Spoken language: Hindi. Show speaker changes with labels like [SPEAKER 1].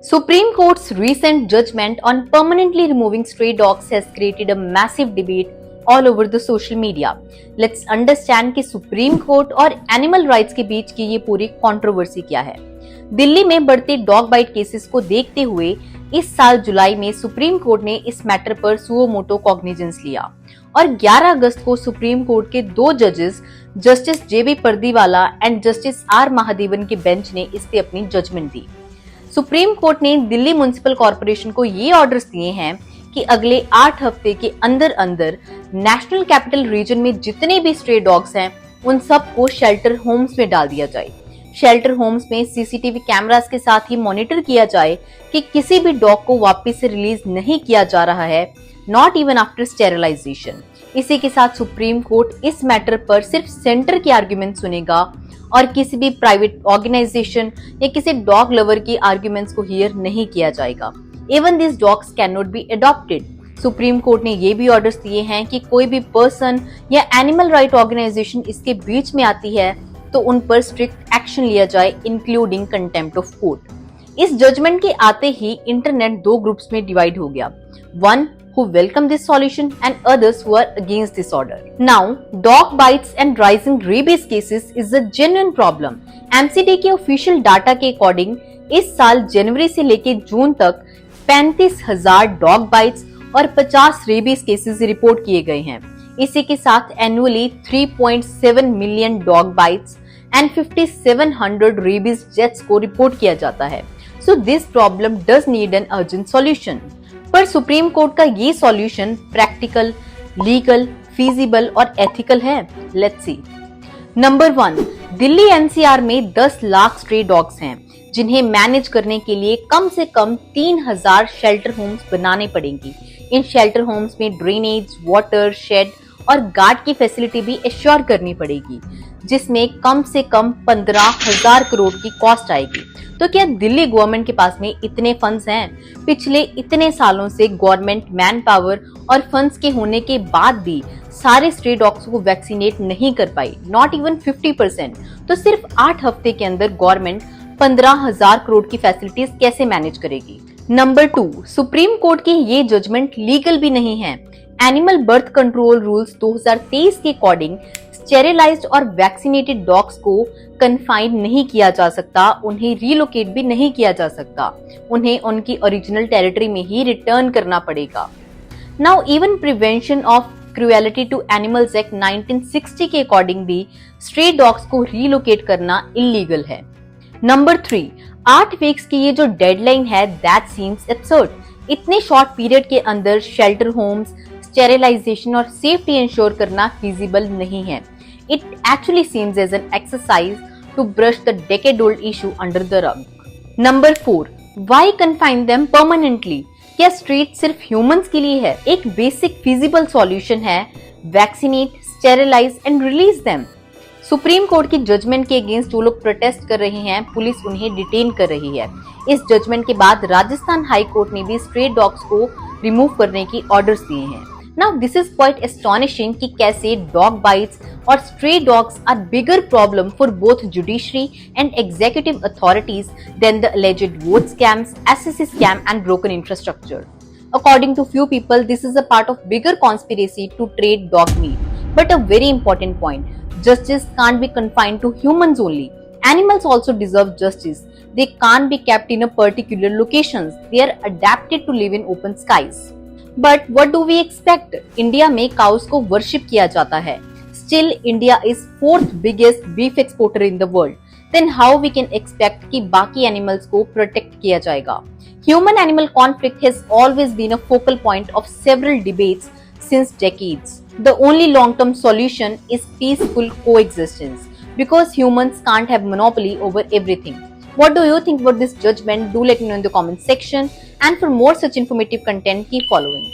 [SPEAKER 1] Supreme Court's recent judgment on permanently removing stray dogs has created a massive debate all over the social media. Let's understand कि सुप्रीम कोर्ट और एनिमल राइट्स के बीच की ये पूरी कंट्रोवर्सी क्या है। दिल्ली में बढ़ते डॉग बाइट केसेस को देखते हुए इस साल जुलाई में सुप्रीम कोर्ट ने इस मैटर पर सुओ मोटो कॉग्निजेंस लिया और 11 अगस्त को सुप्रीम कोर्ट के 2 जजेस justice JB Pardiwala and justice R Mahadevan के बेंच ने इस पे अपनी जजमेंट दी। सुप्रीम कोर्ट ने दिल्ली म्युनिसिपल कॉर्पोरेशन को ये ऑर्डर्स दिए हैं कि अगले 8 हफ्ते के अंदर अंदर नेशनल कैपिटल रीजन में जितने भी स्ट्रे डॉग्स हैं उन सबको शेल्टर होम्स में डाल दिया जाए। शेल्टर होम्स में सीसीटीवी कैमरास के साथ ही मॉनिटर किया जाए कि किसी भी डॉग को वापस से रिलीज नहीं किया जा रहा है, नॉट इवन आफ्टर स्टेरिलाइजेशन। इसी के साथ सुप्रीम कोर्ट इस मैटर पर सिर्फ सेंटर के आर्ग्यूमेंट सुनेगा और किसी भी प्राइवेट ऑर्गेनाइजेशन या किसी डॉग लवर की आर्ग्यूमेंट्स को हियर नहीं किया जाएगा। Even this dogs can not be adopted. Supreme court ने ये भी ऑर्डर्स दिए हैं कि कोई भी पर्सन या एनिमल राइट ऑर्गेनाइजेशन इसके बीच में आती है तो उन पर स्ट्रिक्ट एक्शन लिया जाए, इंक्लूडिंग कंटेम्प्ट ऑफ कोर्ट। इस जजमेंट के आते ही इंटरनेट 2 ग्रुप्स में डिवाइड हो गया, one who welcome this solution and others who are against this order. Now, dog bites and rising rabies cases is a genuine problem. MCD के ऑफिशियल डाटा के अकॉर्डिंग इस साल जनवरी से लेके जून तक 35,000 डॉग बाइट्स और 50 रेबीज केसेस रिपोर्ट किए गए हैं। इसी के साथ annually 3.7 million dog bytes and 5700 rabies deaths को रिपोर्ट किया जाता है। So this problem does need an urgent solution. पर सुप्रीम कोर्ट का ये सॉल्यूशन प्रैक्टिकल, लीगल, फीजिबल और एथिकल है? Let's see. Number 1, Delhi NCR में 10 लाख स्ट्रे डॉग्स हैं जिन्हें मैनेज करने के लिए कम से कम 3000 शेल्टर होम्स बनाने पड़ेंगी। इन शेल्टर होम्स में ड्रेनेज, वाटर, शेड और गार्ड की फैसिलिटी भी एश्योर करनी पड़ेगी, जिसमें कम से कम 15,000 करोड़ की कॉस्ट आएगी। तो क्या दिल्ली गवर्नमेंट के पास में इतने फंड्स हैं? पिछले इतने सालों से गवर्नमेंट मैन पावर और फंड्स के होने के बाद भी सारे स्ट्रे डॉग्स को वैक्सीनेट नहीं कर पाई, नॉट इवन 50%। तो सिर्फ 8 हफ्ते के अंदर गवर्नमेंट 15,000 करोड़ की फैसिलिटीज कैसे मैनेज करेगी? नंबर 2, सुप्रीम कोर्ट की ये जजमेंट लीगल भी नहीं है। एनिमल बर्थ कंट्रोल रूल्स 2023 के अकॉर्डिंग स्टेरिलाइज्ड और वैक्सीनेटेड डॉग्स को कन्फाइन नहीं किया जा सकता, उन्हें रीलोकेट भी नहीं किया जा सकता, उन्हें उनकी ओरिजिनल टेरिटरी में ही रिटर्न करना पड़ेगा। Now even prevention of cruelty to animals act 1960 के अकॉर्डिंग भी स्ट्रे डॉग्स को रीलोकेट करना इलीगल है। नंबर 3, 8 वीक्स की ये जो डेडलाइन है दैट सीम्स एब्सर्ड। इतने शॉर्ट पीरियड के अंदर शेल्टर होम्स, स्टेरिलाइजेशन और सेफ्टी इंश्योर करना फिजिबल नहीं है। It actually seems as an exercise to brush the decade-old issue under the rug. Number 4, why confine them permanently? क्या स्ट्रीट सिर्फ ह्यूमंस के लिए है? एक बेसिक फिजिबल सॉल्यूशन है, vaccinate, sterilise and release them. Supreme court की जजमेंट के अगेंस्ट जो लोग प्रोटेस्ट कर रहे हैं, पुलिस उन्हें डिटेन कर रही है। इस जजमेंट के बाद राजस्थान हाई कोर्ट ने भी स्ट्रे डॉग्स को रिमूव करने की ऑर्डर्स दिए हैं। Now this is quite astonishing कि कैसे dog bites और stray dogs are bigger problem for both judiciary and executive authorities than the alleged vote scams, SSC scam and broken infrastructure. According to few people, this is a part of bigger conspiracy to trade dog meat. But a very important point, justice can't be confined to humans only. Animals also deserve justice. They can't be kept in a particular locations. They are adapted to live in open skies. But what do we expect? India में काउस को वर्शिप किया जाता है। Still, India is 4th biggest beef exporter in the world. Then how we can expect कि बाकी एनिमल्स को प्रोटेक्ट किया जाएगा? Human-animal conflict has always been a focal point of several debates since decades. The only long-term solution is peaceful coexistence because humans can't have monopoly over everything. What do you think about this judgment? Do let me know in the comment section. And for more such informative content, keep following.